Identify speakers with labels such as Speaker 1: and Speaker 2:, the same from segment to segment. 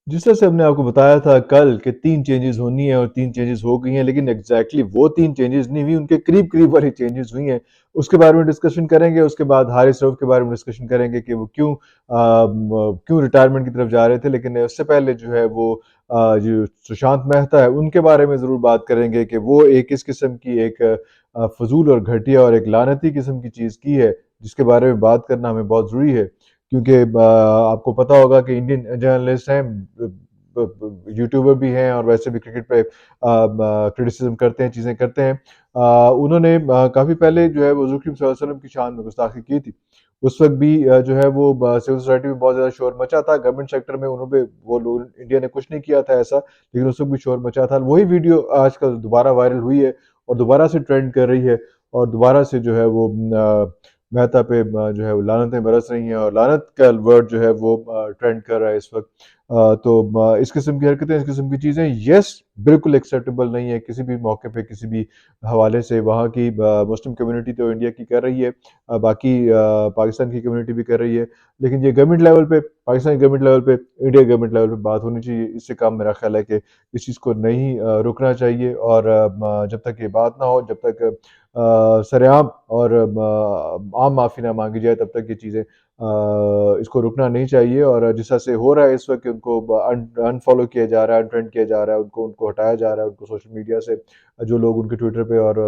Speaker 1: जिस तरह से हमने आपको बताया था कल कि 3 चेंजेज़ होनी है और 3 चेंजेज़ हो गई हैं, लेकिन एग्ज़ैक्टली वो 3 चेंजेज़ नहीं हुई, उनके करीब-करीब वाली चेंजेज़ हुई हैं। उसके बारे में डिस्कशन करेंगे, उसके बाद हारिस रऊफ़ के बारे में डिस्कशन करेंगे कि वो क्यों रिटायरमेंट की तरफ जा रहे थे। लेकिन उससे पहले जो है वो जो सुशांत मेहता है, उनके बारे में ज़रूर बात करेंगे कि वो एक किस किस्म की एक फ़ज़ूल और घटिया और एक लानती किस्म की चीज़ की है, जिसके बारे में बात करना हमें बहुत ज़रूरी है। क्योंकि आपको पता होगा कि इंडियन जर्नलिस्ट हैं, यूट्यूबर भी हैं और वैसे भी क्रिकेट पे क्रिटिसिज्म करते हैं, चीज़ें करते हैं। उन्होंने काफ़ी पहले जो है वो हुज़ूर करीम सल्लल्लाहु अलैहि वसल्लम की शान में गुस्ताखी की थी। उस वक़्त भी जो है वो सिविल सोसाइटी में बहुत ज़्यादा शोर मचा था। गवर्नमेंट सेक्टर में उन्होंने वो लोग इंडिया ने कुछ नहीं किया था ऐसा, लेकिन उस वक़्त भी शोर मचा था। वही वीडियो आजकल दोबारा वायरल हुई है और दोबारा से ट्रेंड कर रही है और दोबारा से जो है वो मेहता पे जो है वो लानतें बरस रही हैं और लानत का वर्ड जो है वो ट्रेंड कर रहा है इस वक़्त। तो इस किस्म की हरकतें, इस किस्म की चीज़ें येस बिल्कुल एक्सेप्टेबल नहीं है किसी भी मौके पे, किसी भी हवाले से। वहाँ की मुस्लिम कम्युनिटी तो इंडिया की कर रही है, बाकी पाकिस्तान की कम्युनिटी भी कर रही है। लेकिन ये गवर्नमेंट लेवल पे, पाकिस्तानी गवर्नमेंट लेवल पे, इंडिया गवर्नमेंट लेवल पे बात होनी चाहिए। इससे काम मेरा ख़्याल है कि इस चीज़ को नहीं रुकना चाहिए और जब तक ये बात ना हो, जब तक सरेआम और आम माफ़ी ना माँगी जाए, तब तक ये चीज़ें इसको रुकना नहीं चाहिए। और जिस तरह से हो रहा है इस वक़्त कि उनको अनफ़ॉलो किया जा रहा है, अनफ्रेंड किया जा रहा है, उनको उनको हटाया जा रहा है, उनको सोशल मीडिया से जो लोग उनके ट्विटर पे और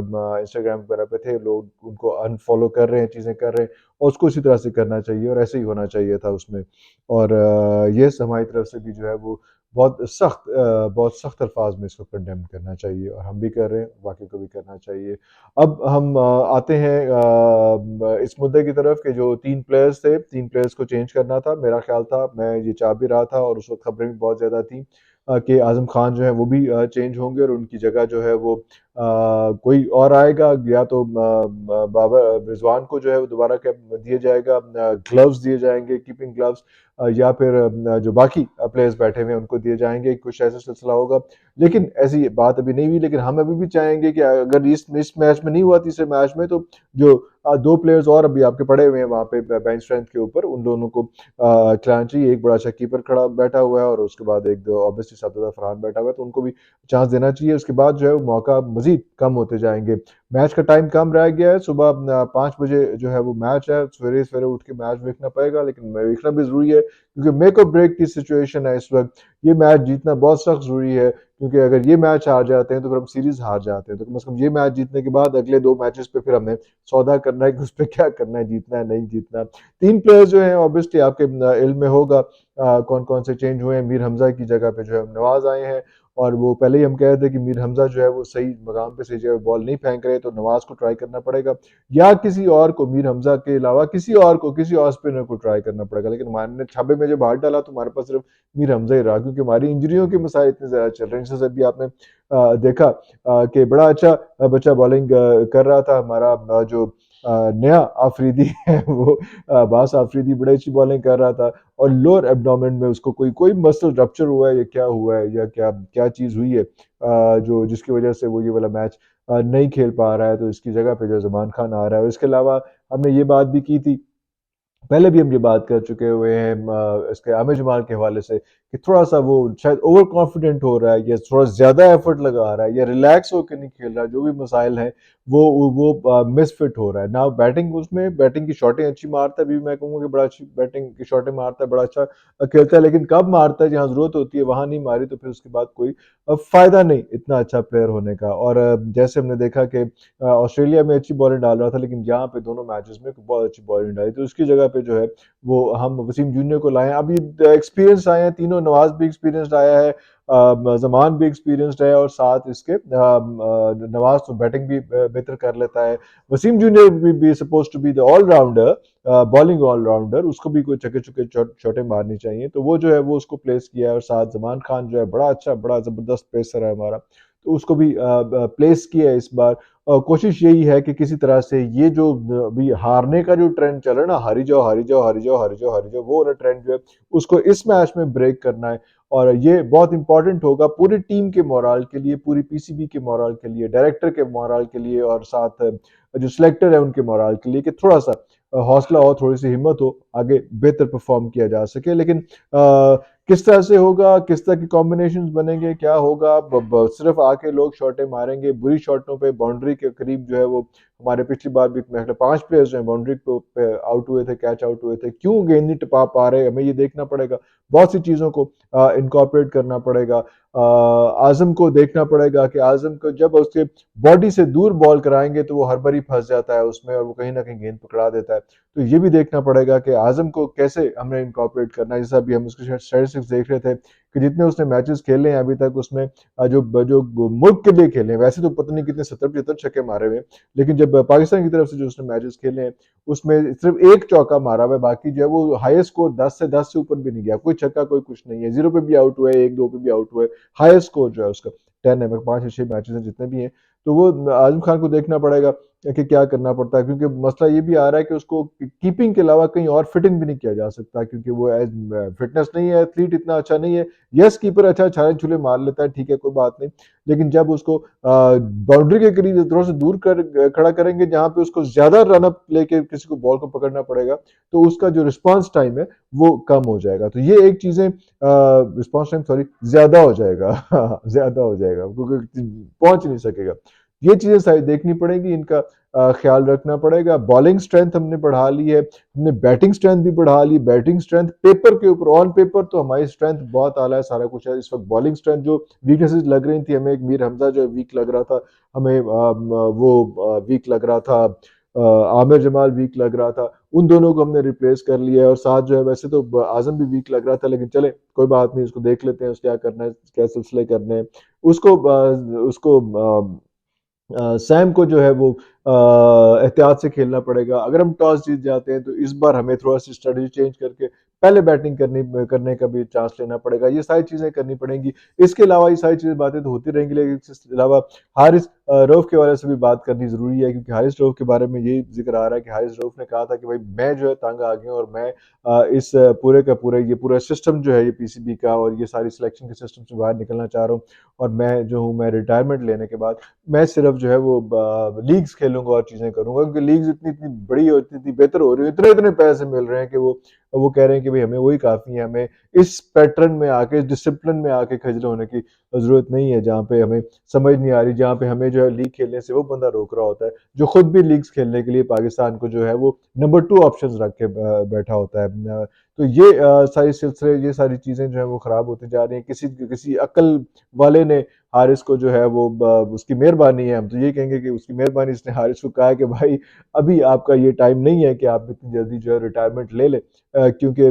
Speaker 1: इंस्टाग्राम वगैरह पे थे, लोग उनको अनफ़ॉलो कर रहे हैं, चीज़ें कर रहे हैं और उसको इसी तरह से करना चाहिए और ऐसे ही होना चाहिए था उसमें। और येस हमारी तरफ से भी जो है वो बहुत सख्त अल्फाज में इसको कंडेम करना चाहिए और हम भी कर रहे हैं, बाकी को भी करना चाहिए। अब हम आते हैं इस मुद्दे की तरफ कि जो 3 प्लेयर्स थे, 3 प्लेयर्स को चेंज करना था। मेरा ख़्याल था, मैं ये चाह भी रहा था और उस वक़्त खबरें भी बहुत ज़्यादा थी कि आज़म खान जो है वो भी चेंज होंगे और उनकी जगह जो है वो कोई और आएगा, या तो बाबर रिज़वान को जो है वो दोबारा कैप दिया जाएगा, ग्लव्स दिए जाएँगे, कीपिंग ग्लव्स, या फिर जो बाकी प्लेयर्स बैठे हुए हैं उनको दिए जाएँगे, कुछ ऐसा सिलसिला होगा। लेकिन ऐसी बात अभी नहीं हुई, लेकिन हम अभी भी चाहेंगे कि अगर इस मैच में नहीं हुआ, तीसरे मैच में, तो जो 2 प्लेयर्स और अभी आपके पड़े हुए हैं वहाँ पे बेंच स्ट्रेंथ के ऊपर, उन दोनों को खिलाना चाहिए। एक बड़ा अच्छा कीपर खड़ा बैठा हुआ है और उसके बाद एक दो ऑब्वियसली साबितुल्लाह फरहान बैठा हुआ है, तो उनको भी चांस देना चाहिए। उसके बाद जो है वो मौका मज़ीद कम होते जाएँगे। मैच का टाइम कम रह गया है, सुबह 5 बजे जो है वो मैच है, सवेरे-सवेरे उठ के मैच देखना पड़ेगा, लेकिन देखना भी ज़रूरी है क्योंकि मेक और ब्रेक की सिचुएशन है इस वक़्त। ये मैच जीतना बहुत सख्त ज़रूरी है, क्योंकि अगर ये मैच हार जाते हैं तो फिर हम सीरीज़ हार जाते हैं। तो कम से कम ये मैच जीतने के बाद अगले 2 मैचेस पे फिर हमने सौदा करना है कि उसपे क्या करना है, जीतना है, नहीं जीतना। 3 प्लेयर्स जो हैं ऑब्वियसली आपके इल्म में होगा कौन-कौन से चेंज हुए हैं। मीर हमज़ा की जगह पे जो है नवाज़ आए हैं और वो पहले ही हम कह रहे थे कि मीर हमज़ा जो है वो सही मकाम पे, सही जगह बॉल नहीं फेंक रहे, तो नवाज़ को ट्राई करना पड़ेगा या किसी और को, मीर हमज़ा के अलावा किसी और को, किसी और स्पिनर को ट्राई करना पड़ेगा। लेकिन हमारे छाबे में जब हाथ डाला तो हमारे पास सिर्फ मीर हमज़ा ही रहा, क्योंकि हमारी इंजरियों के मसाइल इतने ज़्यादा चल रहे हैं। जैसे अभी आपने देखा कि बड़ा अच्छा बच्चा बॉलिंग कर रहा था, हमारा जो नया आफरीदी है वो अब्बास आफरीदी बड़ी अच्छी बॉलिंग कर रहा था और लोअर एब्डोमेन में उसको कोई कोई मसल रप्चर हुआ है या क्या हुआ है या क्या क्या चीज़ हुई है जो जिसकी वजह से वो ये वाला मैच नहीं खेल पा रहा है, तो इसकी जगह पे जो ज़मान खान आ रहा है। और इसके अलावा हमने ये बात भी की थी, पहले भी हम ये बात कर चुके हुए हैं इसके आमिर जमाल के हवाले से कि थोड़ा-सा वो शायद ओवर कॉन्फिडेंट हो रहा है या थोड़ा ज़्यादा एफर्ट लगा रहा है या रिलैक्स होके नहीं खेल रहा है, जो भी मसाइल हैं वो मिसफिट हो रहा है। ना बैटिंग, उसमें बैटिंग की शॉटें अच्छी मारता है, अभी भी मैं कहूँगा कि बड़ा अच्छी बैटिंग की शॉटें मारता है, बड़ा अच्छा खेलता है, लेकिन कब मारता है, जहाँ ज़रूरत होती है वहाँ नहीं मारी, तो फिर उसके बाद कोई फ़ायदा नहीं इतना अच्छा प्लेयर होने का। और जैसे हमने देखा कि ऑस्ट्रेलिया में अच्छी बॉलिंग डाल रहा था, लेकिन यहाँ पे दोनों मैचेस में बहुत अच्छी बॉलिंग डाली, तो उसकी जगह पे जो है वो हम वसीम जूनियर को लाए हैं। अभी एक्सपीरियंस आए हैं तीनों, नवाज भी एक्सपीरियंस्ड आया है, जमान भी एक्सपीरियंस्ड है और साथ इसके नवाज तो बैटिंग भी बेहतर कर लेता है। वसीम जूनियर भी suppose to be the allrounder, bowling allrounder, उसको भी कोई छक्के चुके छोटे मारने चाहिए, तो वो जो है वो उसको प्लेस किया है। और साथ जमान खान जो है बड़ा अच्छा, बड़ा जबरदस्त पेसर है हमारा, तो उसको भी प्लेस किया है इस बार। कोशिश यही है कि किसी तरह से ये जो अभी हारने का जो ट्रेंड चल रहा है ना, हारी जाओ, हारी जाओ, हारी जाओ, हारी जाओ, हारी जाओ, वो वाला ट्रेंड जो है, उसको इस मैच में ब्रेक करना है। और ये बहुत इंपॉर्टेंट होगा पूरी टीम के मोराल के लिए, पूरी पीसीबी के मोराल के लिए, डायरेक्टर के मोराल के लिए, और साथ जो सिलेक्टर है उनके मोराल के लिए, कि थोड़ा सा हौसला हो, थोड़ी सी हिम्मत हो, आगे बेहतर परफॉर्म किया जा सके। लेकिन किस तरह से होगा, किस तरह के कॉम्बिनेशन बनेंगे, क्या होगा, सिर्फ आके लोग शॉटें मारेंगे बुरी शॉटों पे, बाउंड्री के करीब जो है वो, हमारे पिछली बार भी 5 प्लेयर्स जो हैं बाउंड्री पे आउट हुए थे, कैच आउट हुए थे, क्यों गेंद नहीं टिपा पा रहे, हमें ये देखना पड़ेगा। बहुत सी चीज़ों को इनकॉर्पोरेट करना पड़ेगा। आजम को देखना पड़ेगा कि आजम को जब उसके बॉडी से दूर बॉल कराएंगे तो वो हर बारी फंस जाता है उसमें, और वो कहीं ना कहीं गेंद पकड़ा देता है। तो ये भी देखना पड़ेगा कि आजम को कैसे हमने इनकॉर्पोरेट करना है। जैसा अभी हम उसके स्टैटिस्टिक्स देख रहे थे कि जितने उसने मैचेस खेले हैं अभी तक, उसमें जो मुल्क के लिए खेले हैं, वैसे तो पता नहीं कितने 70-75 छक्के मारे हुए हैं, लेकिन जब पाकिस्तान की तरफ से जो उसने मैचेस खेले हैं उसमें सिर्फ एक चौका मारा हुआ है, बाकी जो है वो हाईएस्ट स्कोर 10 से ऊपर भी नहीं गया, कोई छक्का कोई कुछ नहीं है, 0 पे भी आउट हुआ है, 1-2 पे भी आउट हुआ है। हाईएस्ट स्कोर जो है उसका 10 है, 5 या 6 मैचेस हैं जितने भी हैं। तो वो आजम खान को देखना पड़ेगा कि क्या करना पड़ता है, क्योंकि मसला ये भी आ रहा है कि उसको कीपिंग के अलावा कहीं और फिटिंग भी नहीं किया जा सकता, क्योंकि वो एज फिटनेस नहीं है, एथलीट इतना अच्छा नहीं है। यस, कीपर अच्छा छाले छुले मार लेता है, ठीक है, कोई बात नहीं, लेकिन जब उसको बाउंड्री के करीब थोड़ा सा दूर खड़ा करेंगे जहां पे उसको ज्यादा रनअप लेके किसी को बॉल को पकड़ना पड़ेगा, तो उसका जो रिस्पॉन्स टाइम है वो कम हो जाएगा। तो ये एक चीजें, रिस्पॉन्स टाइम सॉरी, ज्यादा हो जाएगा ज्यादा हो जाएगा, क्योंकि पहुंच नहीं सकेगा। ये चीजें सारी देखनी पड़ेगी, इनका ख्याल रखना पड़ेगा। बॉलिंग स्ट्रेंथ हमने बढ़ा ली है, हमने बैटिंग स्ट्रेंथ भी बढ़ा ली। बैटिंग स्ट्रेंथ पेपर के ऊपर, ऑन पेपर तो हमारी स्ट्रेंथ बहुत आला है, सारा कुछ है। इस वक्त बॉलिंग स्ट्रेंथ जो वीकनेसेस लग रही थी हमें, एक मीर हमजा जो वीक लग रहा था हमें, वो वीक लग रहा था, आमिर जमाल वीक लग रहा था, उन दोनों को हमने रिप्लेस कर लिया है। और साथ जो है, वैसे तो आजम भी वीक लग रहा था, लेकिन चले कोई बात नहीं, उसको देख लेते हैं, उसको क्या करना है, क्या सिलसिले करने हैं। उसको सैम को जो है वो एहतियात से खेलना पड़ेगा। अगर हम टॉस जीत जाते हैं तो इस बार हमें थोड़ा सी स्ट्रेटजी चेंज करके पहले बैटिंग करने का भी चांस लेना पड़ेगा। ये सारी चीज़ें करनी पड़ेंगी। इसके अलावा ये सारी चीज़ें बातें तो होती रहेंगी, लेकिन इसके अलावा हारिस रऊफ के बारे से भी बात करनी ज़रूरी है, क्योंकि हारिस रऊफ के बारे में ये जिक्र आ रहा है कि हारिस रऊफ ने कहा था कि भाई मैं जो है तंग आ गया, और मैं इस पूरे का पूरे ये पूरा सिस्टम जो है ये पीसीबी का और ये सारी सिलेक्शन के सिस्टम से बाहर निकलना चाह रहा हूँ, और मैं जो हूँ, मैं रिटायरमेंट लेने के बाद मैं सिर्फ जो है वो लीग्स खेलूंगा और चीजें करूंगा, क्योंकि लीग्स इतनी इतनी बड़ी और इतनी इतनी बेहतर हो रही है, इतने इतने पैसे मिल रहे हैं कि वो कह रहे हैं कि भाई हमें वही काफी है, हमें इस पैटर्न में आके, इस डिसिप्लिन में आके खजल होने की जरूरत नहीं है, जहाँ पे हमें समझ नहीं आ रही, जहाँ पे हमें जो है लीग खेलने से वो बंदा रोक रहा होता है जो खुद भी लीग्स खेलने के लिए पाकिस्तान को जो है वो नंबर 2 ऑप्शन रख के बैठा होता है। तो ये सारी सिलसिले, ये सारी चीजें जो है वो खराब होती जा रही हैं। किसी किसी अक्ल वाले ने हारिस को जो है वो उसकी मेहरबानी है, हम तो ये कहेंगे कि उसकी मेहरबानी, इसने हारिस को कहा है कि भाई अभी आपका ये टाइम नहीं है कि आप इतनी जल्दी जो है रिटायरमेंट ले लें, क्योंकि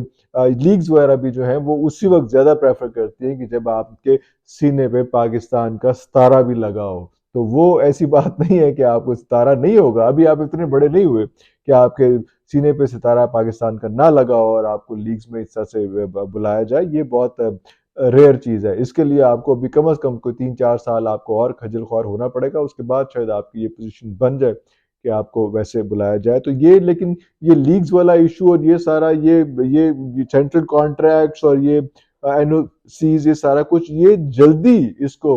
Speaker 1: लीग्स वगैरह भी जो है वो उसी वक्त ज़्यादा प्रेफर करती हैं कि जब आपके सीने पे पाकिस्तान का सितारा भी लगा हो। तो वो ऐसी बात नहीं है कि आपको सितारा नहीं होगा, अभी आप इतने बड़े नहीं हुए कि आपके सीने पे सितारा पाकिस्तान का ना लगा हो और आपको लीग्स में इस तरह से बुलाया जाए। ये बहुत रेयर चीज़ है। इसके लिए आपको अभी कम से कम कोई 3-4 साल आपको और खज्जल ख्वार होना पड़ेगा, उसके बाद शायद आपकी ये पोजीशन बन जाए कि आपको वैसे बुलाया जाए। तो ये, लेकिन ये लीग्स वाला इशू और ये सारा ये सेंट्रल कॉन्ट्रैक्ट्स और ये एनओसीज, ये सारा कुछ, ये जल्दी इसको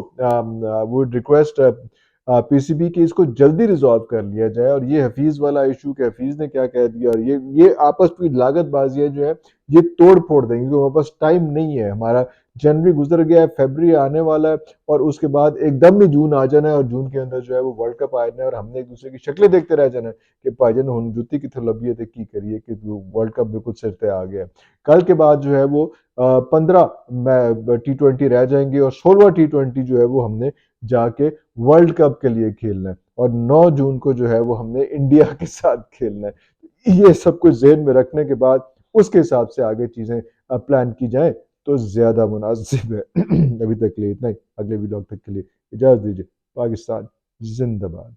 Speaker 1: वुड रिक्वेस्ट पीसीबी की इसको जल्दी रिजॉल्व कर लिया जाए। और ये हफीज वाला इशू कि हफीज ने क्या कह दिया, और ये आपस में लागतबाजियां जो है ये तोड़ फोड़ देंगे, क्योंकि हमारे पास टाइम नहीं है। हमारा जनवरी गुजर गया है, फरवरी आने वाला है, और उसके बाद एकदम ही जून आ जाना है, और जून के अंदर जो है वो वर्ल्ड कप आ जाना है, और हमने एक दूसरे की शक्लें देखते रह जाना है कि भाईजान हुन जुत्ती की थलबियत है की करिए कि वर्ल्ड कप बिल्कुल सिर पे आ गया है। कल के बाद जो है वो 15 T20 रह जाएंगे, और 16वां T20 जो है वो हमने जाके वर्ल्ड कप के लिए खेलना है, और 9 जून को जो है वो हमने इंडिया के साथ खेलना है। ये सब कुछ जहन में रखने के बाद उसके हिसाब से आगे चीजें प्लान की जाए तो ज्यादा मुनासिब है। अभी तक के लिए इतना ही, अगले व्लॉग तक के लिए इजाजत दीजिए। पाकिस्तान जिंदाबाद।